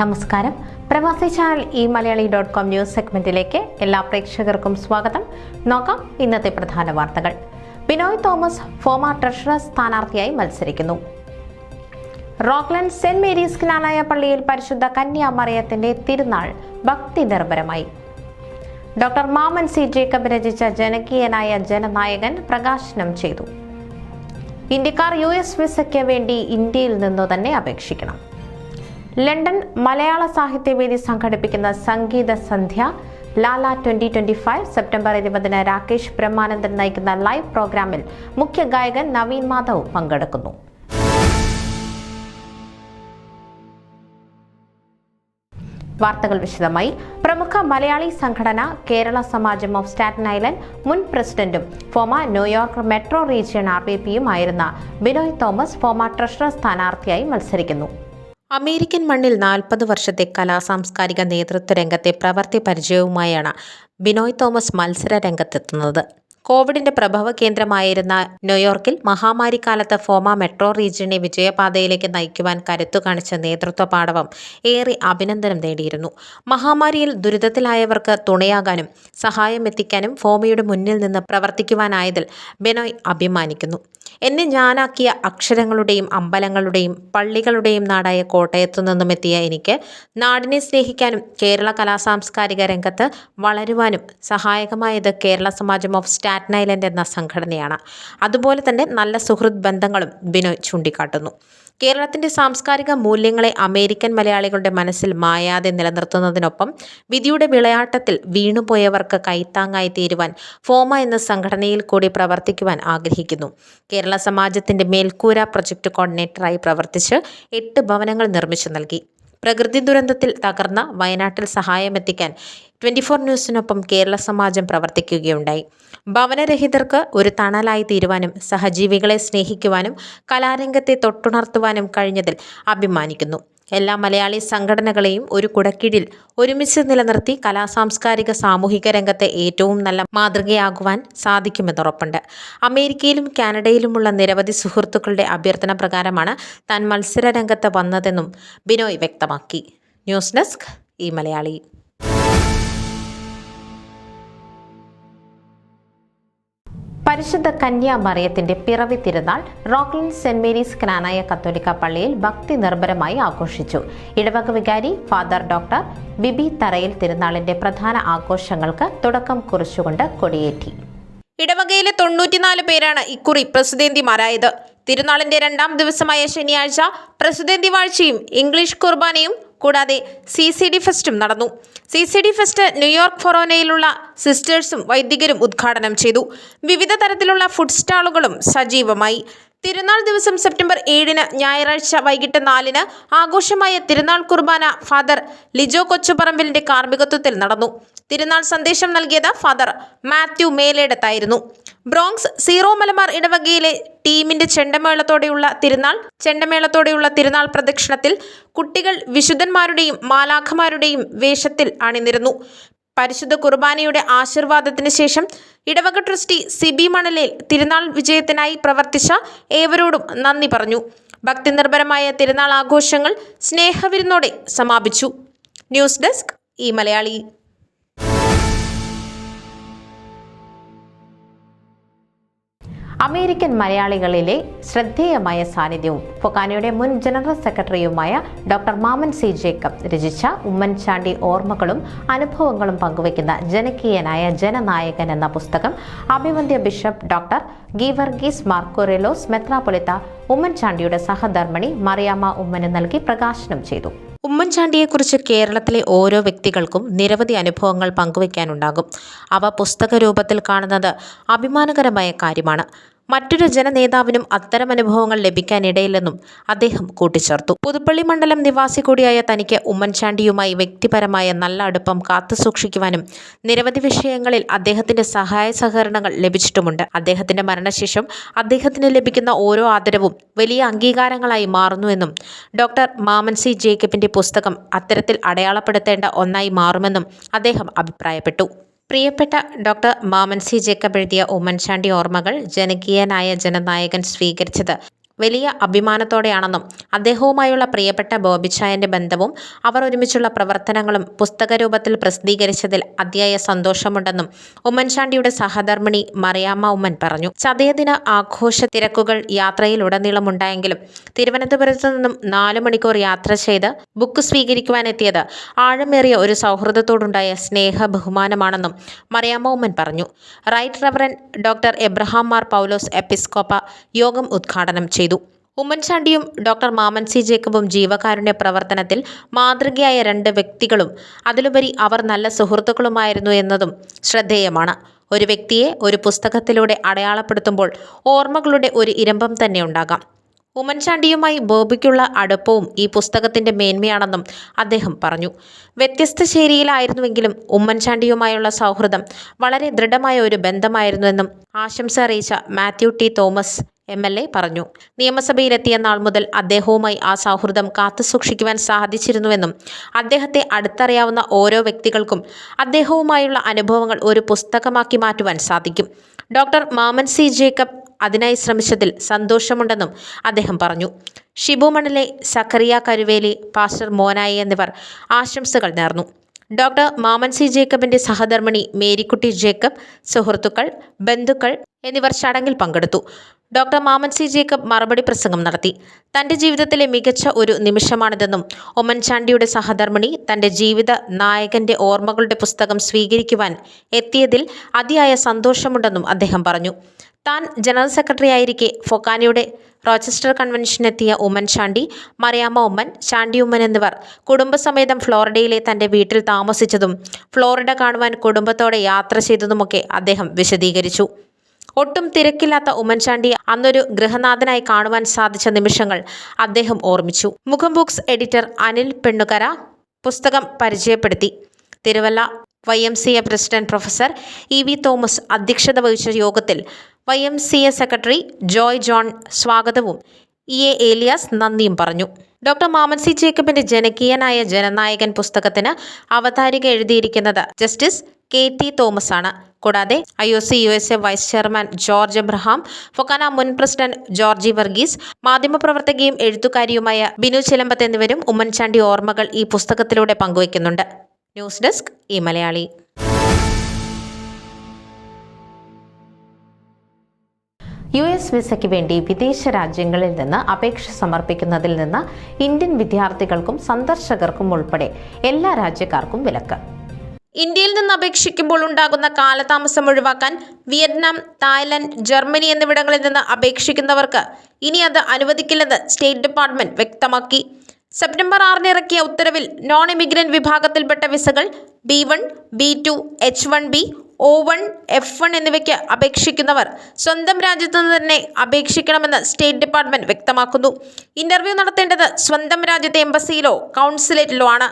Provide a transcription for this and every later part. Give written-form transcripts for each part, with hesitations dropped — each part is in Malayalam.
നമസ്കാരം. പ്രവാസി ചാനൽ മലയാളി.com ന്യൂസ് സെഗ്മെന്റിലേക്ക് എല്ലാ പ്രേക്ഷകർക്കും സ്വാഗതം. നോക്കാം ഇന്നത്തെ പ്രധാന വാർത്തകൾ. ബിനോയ് തോമസ് ഫോമർ ട്രഷറർ സ്ഥാനാർത്ഥിയായി മത്സരിക്കുന്നു. റോക്ക്ലൻഡ് സെന്റ് മേരീസ് ക്നാനായ പള്ളിയിൽ പരിശുദ്ധ കന്യാമറിയത്തിന്റെ തിരുനാൾ ഭക്തി നിർഭരമായി. ഡോക്ടർ മാമൻ സി ജേക്കബ് രചിച്ച ജനകീയനായ ജനനായകൻ പ്രകാശനം ചെയ്തു. ഇന്ത്യക്കാർ US വിസയ്ക്ക് വേണ്ടി ഇന്ത്യയിൽ നിന്നു തന്നെ അപേക്ഷിക്കണം. ലണ്ടൻ മലയാള സാഹിത്യവേദി സംഘടിപ്പിക്കുന്ന സംഗീത സന്ധ്യ ലാല 2025 സെപ്റ്റംബർ 20 രാകേഷ് ബ്രഹ്മാനന്ദൻ നയിക്കുന്ന ലൈവ് പ്രോഗ്രാമിൽ മുഖ്യ ഗായകൻ നവീൻ മാധവ് പങ്കെടുക്കുന്നു. വാർത്തകൾ വിശദമായി. പ്രമുഖ മലയാളി സംഘടന Kerala Samajam of Staten Island മുൻ പ്രസിഡന്റും ഫോമർ ന്യൂയോർക്ക് മെട്രോ റീജിയൻ RVPയുമായിരുന്ന ബിനോയ് തോമസ് ഫോമർ ട്രഷറർ സ്ഥാനാർത്ഥിയായി മത്സരിക്കുന്നു. അമേരിക്കൻ മണ്ണിൽ 40 വർഷത്തെ കലാസാംസ്കാരിക നേതൃത്വ രംഗത്തെ പ്രവൃത്തി പരിചയവുമായാണ് ബിനോയ് തോമസ് മത്സര രംഗത്തെത്തുന്നത്. കോവിഡിന്റെ പ്രഭവ കേന്ദ്രമായിരുന്ന ന്യൂയോർക്കിൽ മഹാമാരി കാലത്ത് ഫോമ മെട്രോ റീജിയനെ വിജയപാതയിലേക്ക് നയിക്കുവാൻ കരുത്തു കാണിച്ച നേതൃത്വ പാടവം ഏറെ അഭിനന്ദനം നേടിയിരുന്നു. മഹാമാരിയിൽ ദുരിതത്തിലായവർക്ക് തുണയാകാനും സഹായം എത്തിക്കാനും ഫോമയുടെ മുന്നിൽ നിന്ന് പ്രവർത്തിക്കുവാനായതിൽ ബിനോയ് അഭിമാനിക്കുന്നു. എന്നെ ഞാനാക്കിയ അക്ഷരങ്ങളുടെയും അമ്പലങ്ങളുടെയും പള്ളികളുടെയും നാടായ കോട്ടയത്തു നിന്നും എത്തിയ എനിക്ക് നാടിനെ സ്നേഹിക്കാനും കേരള കലാസാംസ്കാരിക രംഗത്ത് വളരുവാനും സഹായകമായത് Kerala Samajam of Staten island എന്ന സംഘടനയാണ്. അതുപോലെ തന്നെ നല്ല സുഹൃത്ത് ബന്ധങ്ങളും ബിനോയ് ചൂണ്ടിക്കാട്ടുന്നു. കേരളത്തിന്റെ സാംസ്കാരിക മൂല്യങ്ങളെ അമേരിക്കൻ മലയാളികളുടെ മനസ്സിൽ മായാതെ നിലനിർത്തുന്നതിനൊപ്പം വിധിയുടെ വിളയാട്ടത്തിൽ വീണുപോയവർക്ക് കൈത്താങ്ങായി തീരുവാൻ ഫോമ എന്ന സംഘടനയിൽ കൂടി പ്രവർത്തിക്കുവാൻ ആഗ്രഹിക്കുന്നു. കേരള സമാജത്തിന്റെ മേൽക്കൂര പ്രൊജക്ട് കോർഡിനേറ്ററായി പ്രവർത്തിച്ച് 8 ഭവനങ്ങൾ നിർമ്മിച്ചു നൽകി. പ്രകൃതി ദുരന്തത്തിൽ തകർന്ന വയനാട്ടിൽ സഹായമെത്തിക്കാൻ 24 ന്യൂസിനൊപ്പം കേരള സമാജം പ്രവർത്തിക്കുകയുണ്ടായി. ഭവനരഹിതർക്ക് ഒരു തണലായി തീരുവാനും സഹജീവികളെ സ്നേഹിക്കുവാനും കലാരംഗത്തെ തൊട്ടുണർത്തുവാനും കഴിഞ്ഞതിൽ അഭിമാനിക്കുന്നു. എല്ലാ മലയാളി സംഘടനകളെയും ഒരു കുടക്കീഴിൽ ഒരുമിച്ച് നിലനിർത്തി കലാസാംസ്കാരിക സാമൂഹിക രംഗത്തെ ഏറ്റവും നല്ല മാതൃകയാകുവാൻ സാധിക്കുമെന്നുറപ്പുണ്ട്. അമേരിക്കയിലും കാനഡയിലുമുള്ള നിരവധി സുഹൃത്തുക്കളുടെ അഭ്യർത്ഥന പ്രകാരമാണ് താൻ മത്സര രംഗത്ത് വന്നതെന്നും ബിനോയ് വ്യക്തമാക്കി. News desk Malayali. പരിശുദ്ധ കന്യാമറിയത്തിന്റെ പിറവി തിരുനാൾ റോക്ക്ലൻഡ് സെന്റ് മേരീസ് ക്നാനായ കത്തോലിക്ക പള്ളിയിൽ ഭക്തി നിർഭരമായി ആഘോഷിച്ചു. ഇടവക വികാരി ഫാദർ ഡോക്ടർ ബിബി തറയിൽ തിരുനാളിന്റെ പ്രധാന ആഘോഷങ്ങൾക്ക് തുടക്കം കുറിച്ചുകൊണ്ട് കൊടിയേറ്റി. ഇടവകയിലെ 94 പേരാണ് ഇക്കുറി പ്രസിദ്ധേന്തിമാരായത്. തിരുനാളിന്റെ 2ാം ദിവസമായ ശനിയാഴ്ച പ്രസിദ്ധേന്തി വാഴ്ചയും ഇംഗ്ലീഷ് കുർബാനയും കൂടാതെ CCD ഫെസ്റ്റും നടന്നു. CCD ഫെസ്റ്റ് ന്യൂയോർക്ക് ഫൊറോനയിലുള്ള സിസ്റ്റേഴ്സും വൈദികരും ഉദ്ഘാടനം ചെയ്തു. വിവിധ തരത്തിലുള്ള ഫുഡ് സ്റ്റാളുകളും സജീവമായി. തിരുനാൾ ദിവസം സെപ്റ്റംബർ 7 ഞായറാഴ്ച വൈകിട്ട് 4 ആഘോഷമായ തിരുനാൾ കുർബാന ഫാദർ ലിജോ കൊച്ചുപറമ്പിലിന്റെ കാർമ്മികത്വത്തിൽ നടന്നു. തിരുനാൾ സന്ദേശം നൽകിയത് ഫാദർ മാത്യു മേലേടത്തായിരുന്നു. ബ്രോങ്സ് സീറോ മലബാർ ഇടവകയിലെ ടീമിന്റെ ചെണ്ടമേളത്തോടെയുള്ള തിരുനാൾ പ്രദക്ഷിണത്തിൽ കുട്ടികൾ വിശുദ്ധന്മാരുടെയും മാലാഖമാരുടെയും വേഷത്തിൽ അണിനിരന്നു. പരിശുദ്ധ കുർബാനയുടെ ആശീർവാദത്തിന് ശേഷം ഇടവക ട്രസ്റ്റി സിബി മണലേൽ തിരുനാൾ വിജയത്തിനായി പ്രവർത്തിച്ച ഏവരോടും നന്ദി പറഞ്ഞു. ഭക്തി നിർഭരമായ തിരുനാൾ ആഘോഷങ്ങൾ സ്നേഹവിരുന്നോടെ സമാപിച്ചു. News desk Malayali. അമേരിക്കൻ മലയാളികളിലെ ശ്രദ്ധേയമായ സാന്നിധ്യവും ഫൊക്കാനയുടെ മുൻ ജനറൽ സെക്രട്ടറിയുമായ ഡോക്ടർ മാമൻ സി ജേക്കബ് രചിച്ച ഉമ്മൻചാണ്ടി ഓർമ്മകളും അനുഭവങ്ങളും പങ്കുവയ്ക്കുന്ന ജനകീയനായ ജനനായകൻ എന്ന പുസ്തകം അഭിവന്ദ്യ ബിഷപ്പ് ഡോക്ടർ ഗീവർഗീസ് മാർക്കോറെലോസ് മെത്രാപ്പൊലിത്ത ഉമ്മൻചാണ്ടിയുടെ സഹധർമ്മിണി മറിയാമ്മ ഉമ്മന് നൽകി പ്രകാശനം ചെയ്തു. ഉമ്മൻചാണ്ടിയെക്കുറിച്ച് കേരളത്തിലെ ഓരോ വ്യക്തികൾക്കും നിരവധി അനുഭവങ്ങൾ പങ്കുവയ്ക്കാനുണ്ടാകും. അവ പുസ്തക രൂപത്തിൽ കാണുന്നത് അഭിമാനകരമായ കാര്യമാണ്. മറ്റൊരു ജനനേതാവിനും അത്തരം അനുഭവങ്ങൾ ലഭിക്കാനിടയില്ലെന്നും അദ്ദേഹം കൂട്ടിച്ചേർത്തു. പുതുപ്പള്ളി മണ്ഡലം നിവാസി കൂടിയായ തനിക്ക് ഉമ്മൻചാണ്ടിയുമായി വ്യക്തിപരമായ നല്ല അടുപ്പം കാത്തുസൂക്ഷിക്കുവാനും നിരവധി വിഷയങ്ങളിൽ അദ്ദേഹത്തിന്റെ സഹായ സഹകരണങ്ങൾ ലഭിച്ചിട്ടുമുണ്ട്. അദ്ദേഹത്തിന്റെ മരണശേഷം അദ്ദേഹത്തിന് ലഭിക്കുന്ന ഓരോ ആദരവും വലിയ അംഗീകാരങ്ങളായി മാറുന്നുവെന്നും ഡോക്ടർ മാമൻ സി ജേക്കബിന്റെ പുസ്തകം അത്തരത്തിൽ അടയാളപ്പെടുത്തേണ്ട ഒന്നായി മാറുമെന്നും അദ്ദേഹം അഭിപ്രായപ്പെട്ടു. പ്രിയപ്പെട്ട ഡോക്ടർ മാമൻ സി ജേക്കബ് എഴുതിയ ഉമ്മൻചാണ്ടി ഓർമ്മകൾ ജനകീയനായ ജനനായകൻ സ്വീകരിച്ചത് വലിയ അഭിമാനത്തോടെയാണെന്നും അദ്ദേഹവുമായുള്ള പ്രിയപ്പെട്ട ബോബിച്ചായന്റെ ബന്ധവും അവർ ഒരുമിച്ചുള്ള പ്രവർത്തനങ്ങളും പുസ്തകരൂപത്തിൽ പ്രസിദ്ധീകരിച്ചതിൽ അതിയായ സന്തോഷമുണ്ടെന്നും ഉമ്മൻചാണ്ടിയുടെ സഹധർമ്മിണി മറിയാമ്മ ഉമ്മൻ പറഞ്ഞു. ചതയദിന ആഘോഷ തിരക്കുകൾ യാത്രയിലുടനീളമുണ്ടായെങ്കിലും തിരുവനന്തപുരത്തു നിന്നും 4 മണിക്കൂർ യാത്ര ചെയ്ത് ബുക്ക് സ്വീകരിക്കുവാനെത്തിയത് ആഴമേറിയ ഒരു സൗഹൃദത്തോടുണ്ടായ സ്നേഹ ബഹുമാനമാണെന്നും മറിയാമ്മ ഉമ്മൻ പറഞ്ഞു. Right reverend doctor Abraham Mar Paulose Episcopa യോഗം ഉദ്ഘാടനം ചെയ്തു. ഉമ്മൻചാണ്ടിയും ഡോക്ടർ മാമൻ സി ജേക്കബും ജീവകാരുണ്യ പ്രവർത്തനത്തിൽ മാതൃകയായ 2 വ്യക്തികളും അതിലുപരി അവർ നല്ല സുഹൃത്തുക്കളുമായിരുന്നു എന്നതും ശ്രദ്ധേയമാണ്. ഒരു വ്യക്തിയെ ഒരു പുസ്തകത്തിലൂടെ അടയാളപ്പെടുത്തുമ്പോൾ ഓർമ്മകളുടെ ഒരു ഇരമ്പം തന്നെ ഉണ്ടാകാം. ഉമ്മൻചാണ്ടിയുമായി ബോബിക്കുള്ള അടുപ്പവും ഈ പുസ്തകത്തിന്റെ മേന്മയാണെന്നും അദ്ദേഹം പറഞ്ഞു. വ്യത്യസ്ത ശൈലിയിലായിരുന്നുവെങ്കിലും ഉമ്മൻചാണ്ടിയുമായുള്ള സൗഹൃദം വളരെ ദൃഢമായ ഒരു ബന്ധമായിരുന്നുവെന്നും ആശംസ അറിയിച്ച മാത്യു ടി തോമസ് MLA പറഞ്ഞു. നിയമസഭയിലെത്തിയ നാൾ മുതൽ അദ്ദേഹവുമായി ആ സൗഹൃദം കാത്തുസൂക്ഷിക്കുവാൻ സാധിച്ചിരുന്നുവെന്നും അദ്ദേഹത്തെ അടുത്തറിയാവുന്ന ഓരോ വ്യക്തികൾക്കും അദ്ദേഹവുമായുള്ള അനുഭവങ്ങൾ ഒരു പുസ്തകമാക്കി മാറ്റുവാൻ സാധിക്കും. ഡോക്ടർ മാമൻ സി ജേക്കബ് അതിനായി ശ്രമിച്ചതിൽ സന്തോഷമുണ്ടെന്നും അദ്ദേഹം പറഞ്ഞു. ഷിബു മണിലെ, സക്കറിയ കരുവേലി, പാസ്റ്റർ മോനായി എന്നിവർ ആശംസകൾ നേർന്നു. ഡോക്ടർ മാമൻ സി ജേക്കബിന്റെ സഹധർമ്മിണി മേരിക്കുട്ടി ജേക്കബ്, സുഹൃത്തുക്കൾ, ബന്ധുക്കൾ എന്നിവർ ചടങ്ങിൽ പങ്കെടുത്തു. ഡോക്ടർ മാമൻ സി ജേക്കബ് മറുപടി പ്രസംഗം നടത്തി. തൻ്റെ ജീവിതത്തിലെ മികച്ച ഒരു നിമിഷമാണിതെന്നും ഉമ്മൻചാണ്ടിയുടെ സഹധർമ്മിണി തൻ്റെ ജീവിത നായകന്റെ ഓർമ്മകളുടെ പുസ്തകം സ്വീകരിക്കുവാൻ എത്തിയതിൽ അതിയായ സന്തോഷമുണ്ടെന്നും അദ്ദേഹം പറഞ്ഞു. താൻ ജനറൽ സെക്രട്ടറി ആയിരിക്കെ ഫൊക്കാനയുടെ റോച്ചസ്റ്റർ കൺവെൻഷനെത്തിയ ഉമ്മൻചാണ്ടി, മറിയാമ്മ ഉമ്മൻ, ചാണ്ടി ഉമ്മൻ എന്നിവർ കുടുംബസമേതം ഫ്ലോറിഡയിലെ തൻ്റെ വീട്ടിൽ താമസിച്ചതും ഫ്ലോറിഡ കാണുവാൻ കുടുംബത്തോടെ യാത്ര ചെയ്തതുമൊക്കെ അദ്ദേഹം വിശദീകരിച്ചു. ഒട്ടും തിരക്കില്ലാത്ത ഉമ്മൻചാണ്ടിയെ അന്നൊരു ഗൃഹനാഥനായി കാണുവാൻ സാധിച്ച നിമിഷങ്ങൾ അദ്ദേഹം ഓർമ്മിച്ചു. മുഖം ബുക്സ് എഡിറ്റർ അനിൽ പെണ്ണുകര പുസ്തകം പരിചയപ്പെടുത്തി. Thiruvalla YMCA president professor EV Thomas അധ്യക്ഷത വഹിച്ച യോഗത്തിൽ YMCA സെക്രട്ടറി ജോയ് ജോൺ സ്വാഗതവും EA ഏലിയാസ് നന്ദിയും പറഞ്ഞു. ഡോക്ടർ മാമൻ സി ജേക്കബിന്റെ ജനകീയനായ ജനനായകൻ പുസ്തകത്തിന് അവതാരിക എഴുതിയിരിക്കുന്നത് ജസ്റ്റിസ് KT തോമസ് ആണ്. കൂടാതെ IOC USA vice chairman George Abraham, FOKANA മുൻ പ്രസിഡന്റ് ജോർജി വർഗീസ്, മാധ്യമപ്രവർത്തകയും എഴുത്തുകാരിയുമായ ബിനു ചിലമ്പത്ത് എന്നിവരും ഉമ്മൻചാണ്ടി ഓർമ്മകൾ ഈ പുസ്തകത്തിലൂടെ പങ്കുവയ്ക്കുന്നുണ്ട്. News desk Malayali. US വിസയ്ക്ക് വേണ്ടി വിദേശ രാജ്യങ്ങളിൽ നിന്ന് അപേക്ഷ സമർപ്പിക്കുന്നതിൽ നിന്ന് ഇന്ത്യൻ വിദ്യാർത്ഥികൾക്കും സന്ദർശകർക്കും ഉൾപ്പെടെ എല്ലാ രാജ്യക്കാർക്കും വിലക്ക്. ഇന്ത്യയിൽ നിന്ന് അപേക്ഷിക്കുമ്പോൾ ഉണ്ടാകുന്ന കാലതാമസം ഒഴിവാക്കാൻ വിയറ്റ്നാം, തായ്ലൻഡ്, ജർമ്മനി എന്നിവിടങ്ങളിൽ നിന്ന് അപേക്ഷിക്കുന്നവർക്ക് ഇനി അത് അനുവദിക്കില്ലെന്ന് സ്റ്റേറ്റ് ഡിപ്പാർട്ട്മെന്റ് വ്യക്തമാക്കി. സെപ്റ്റംബർ 6 ഇറക്കിയ ഉത്തരവിൽ നോൺ ഇമിഗ്രന്റ് വിഭാഗത്തിൽപ്പെട്ട വിസകൾ B1, B2, H1B, O1, F1 എന്നിവയ്ക്ക് അപേക്ഷിക്കുന്നവർ സ്വന്തം രാജ്യത്തു നിന്ന് തന്നെ അപേക്ഷിക്കണമെന്ന് സ്റ്റേറ്റ് ഡിപ്പാർട്ട്മെന്റ് വ്യക്തമാക്കുന്നു. ഇന്റർവ്യൂ നടത്തേണ്ടത് സ്വന്തം രാജ്യത്തെ എംബസിയിലോ കൗൺസിലേറ്റിലോ ആണ്.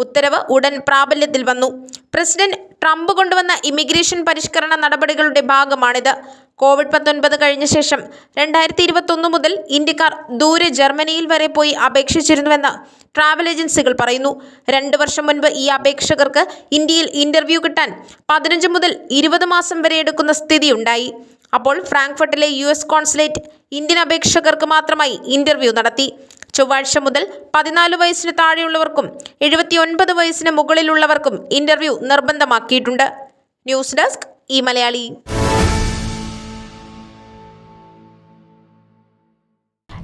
ഉത്തരവ് ഉടൻ പ്രാബല്യത്തിൽ വന്നു. പ്രസിഡന്റ് ട്രംപ് കൊണ്ടുവന്ന ഇമിഗ്രേഷൻ പരിഷ്കരണ നടപടികളുടെ ഭാഗമാണിത്. COVID-19 കഴിഞ്ഞ ശേഷം 2021 മുതൽ ഇന്ത്യക്കാർ ദൂരെ ജർമ്മനിയിൽ വരെ പോയി അപേക്ഷിച്ചിരുന്നുവെന്ന് ട്രാവൽ ഏജൻസികൾ പറയുന്നു. 2 വർഷം മുൻപ് ഈ അപേക്ഷകർക്ക് ഇന്ത്യയിൽ ഇന്റർവ്യൂ കിട്ടാൻ 15 മുതൽ 20 മാസം വരെ എടുക്കുന്ന സ്ഥിതിയുണ്ടായി. അപ്പോൾ ഫ്രാങ്ക്ഫർട്ടിലെ US കോൺസുലേറ്റ് ഇന്ത്യൻ അപേക്ഷകർക്ക് മാത്രമായി ഇന്റർവ്യൂ നടത്തി. ചൊവ്വാഴ്ച മുതൽ 14 വയസ്സിന് താഴെയുള്ളവർക്കും 79 വയസ്സിന് മുകളിലുള്ളവർക്കും ഇന്റർവ്യൂ നിർബന്ധമാക്കിയിട്ടുണ്ട്. News desk Malayali.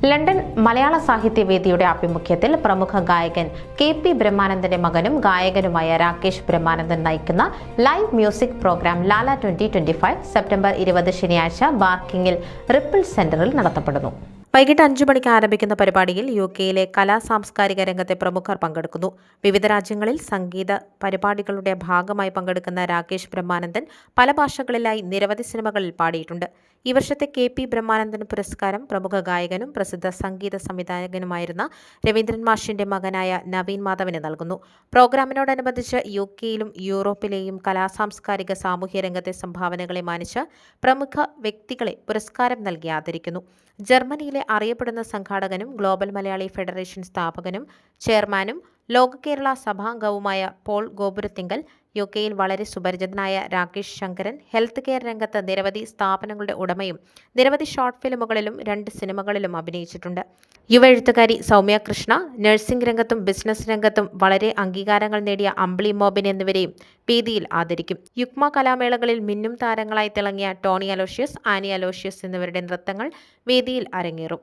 London Malayala സാഹിത്യവേദിയുടെ ആഭിമുഖ്യത്തിൽ പ്രമുഖ ഗായകൻ KP ബ്രഹ്മാനന്ദന്റെ മകനും ഗായകനുമായ രാകേഷ് ബ്രഹ്മാനന്ദൻ നയിക്കുന്ന ലൈവ് മ്യൂസിക് പ്രോഗ്രാം ലാല 2025 സെപ്റ്റംബർ 20 ശനിയാഴ്ച ബാർക്കിങ്ങിൽ റിപ്പിൾ സെന്ററിൽ നടത്തപ്പെടുന്നു. വൈകിട്ട് 5 മണിക്ക് ആരംഭിക്കുന്ന പരിപാടിയിൽ UK-യിലെ കലാ-സാംസ്കാരിക രംഗത്തെ പ്രമുഖർ പങ്കെടുക്കുന്നു. വിവിധ രാജ്യങ്ങളിൽ സംഗീത പരിപാടികളുടെ ഭാഗമായി പങ്കെടുക്കുന്ന രാകേഷ് ബ്രഹ്മാനന്ദൻ പല ഭാഷകളിലായി നിരവധി സിനിമകളിൽ പാടിയിട്ടുണ്ട്. ഈ വർഷത്തെ KP ബ്രഹ്മാനന്ദൻ പുരസ്കാരം പ്രമുഖ ഗായകനും പ്രസിദ്ധ സംഗീത സംവിധായകനുമായിരുന്ന രവീന്ദ്രൻ മാഷിന്റെ മകനായ നവീൻ മാധവന് നൽകുന്നു. പ്രോഗ്രാമിനോടനുബന്ധിച്ച് UK-യിലും യൂറോപ്പിലെയും കലാ-സാംസ്കാരിക സാമൂഹ്യ രംഗത്തെ സംഭാവനകളെ മാനിച്ച് പ്രമുഖ വ്യക്തികളെ പുരസ്കാരം നൽകി ആദരിക്കുന്നു. ജർമ്മനിയിലെ അറിയപ്പെടുന്ന സംഘാടകനും ഗ്ലോബൽ മലയാളി ഫെഡറേഷൻ സ്ഥാപകനും ചെയർമാനും ലോക കേരള സഭാംഗവുമായ പോൾ ഗോപുരത്തിങ്കൽ UK-യിൽ വളരെ സുപരിചിതനായ രാകേഷ് ശങ്കരൻ ഹെൽത്ത് കെയർ രംഗത്ത് നിരവധി സ്ഥാപനങ്ങളുടെ ഉടമയും നിരവധി ഷോർട്ട് ഫിലിമുകളിലും 2 സിനിമകളിലും അഭിനയിച്ചിട്ടുണ്ട്. യുവ എഴുത്തുകാരി സൗമ്യ കൃഷ്ണ നഴ്സിംഗ് രംഗത്തും ബിസിനസ് രംഗത്തും വളരെ അംഗീകാരങ്ങൾ നേടിയ അമ്പിളി മോബിൻ എന്നിവരെയും വേദിയിൽ ആദരിക്കും. യുക്മ കലാമേളകളിൽ മിന്നും താരങ്ങളായി തിളങ്ങിയ ടോണി അലോഷ്യസ്, ആനി അലോഷ്യസ് എന്നിവരുടെ നൃത്തങ്ങൾ വേദിയിൽ അരങ്ങേറും.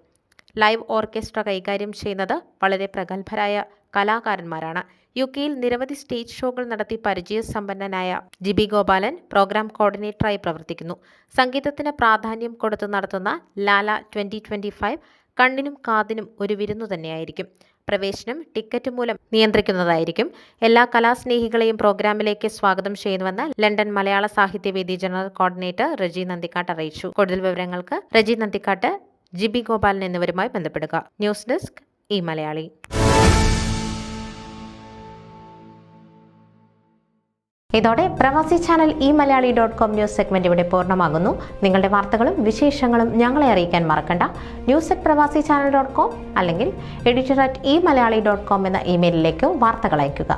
ലൈവ് ഓർക്കസ്ട്ര കൈകാര്യം ചെയ്യുന്നത് വളരെ പ്രഗത്ഭരായ കലാകാരന്മാരാണ്. UK-യിൽ നിരവധി സ്റ്റേജ് ഷോകൾ നടത്തി പരിചയസമ്പന്നനായ ജിബി ഗോപാലൻ പ്രോഗ്രാം കോർഡിനേറ്ററായി പ്രവർത്തിക്കുന്നു. സംഗീതത്തിന് പ്രാധാന്യം കൊടുത്തു നടത്തുന്ന ലാല 2025 കണ്ണിനും കാതിനും ഒരു വിരുന്നു തന്നെയായിരിക്കും. പ്രവേശനം ടിക്കറ്റ് മൂലം നിയന്ത്രിക്കുന്നതായിരിക്കും. എല്ലാ കലാസ്നേഹികളെയും പ്രോഗ്രാമിലേക്ക് സ്വാഗതം ചെയ്യുന്നുവെന്ന് ലണ്ടൻ മലയാള സാഹിത്യവേദി ജനറൽ കോർഡിനേറ്റർ റജി നന്ദിക്കാട്ട് അറിയിച്ചു. കൂടുതൽ വിവരങ്ങൾക്ക് റജി നന്ദിക്കാട്ട്, ജിബി ഗോപാലൻ എന്നിവരുമായി ബന്ധപ്പെടുക. ന്യൂസ് ഡെസ്ക് ഈ മലയാളി. ഇതോടെ പ്രവാസി ചാനൽ eMalayali.com ന്യൂസ് സെഗ്മെന്റ് ഇവിടെ പൂർണ്ണമാകുന്നു. നിങ്ങളുടെ വാർത്തകളും വിശേഷങ്ങളും ഞങ്ങളെ അറിയിക്കാൻ മറക്കണ്ട. news@pravasichannel.com അല്ലെങ്കിൽ editor@eMalayali.com എന്ന ഇമെയിലിലേക്കോ വാർത്തകൾ അയയ്ക്കുക.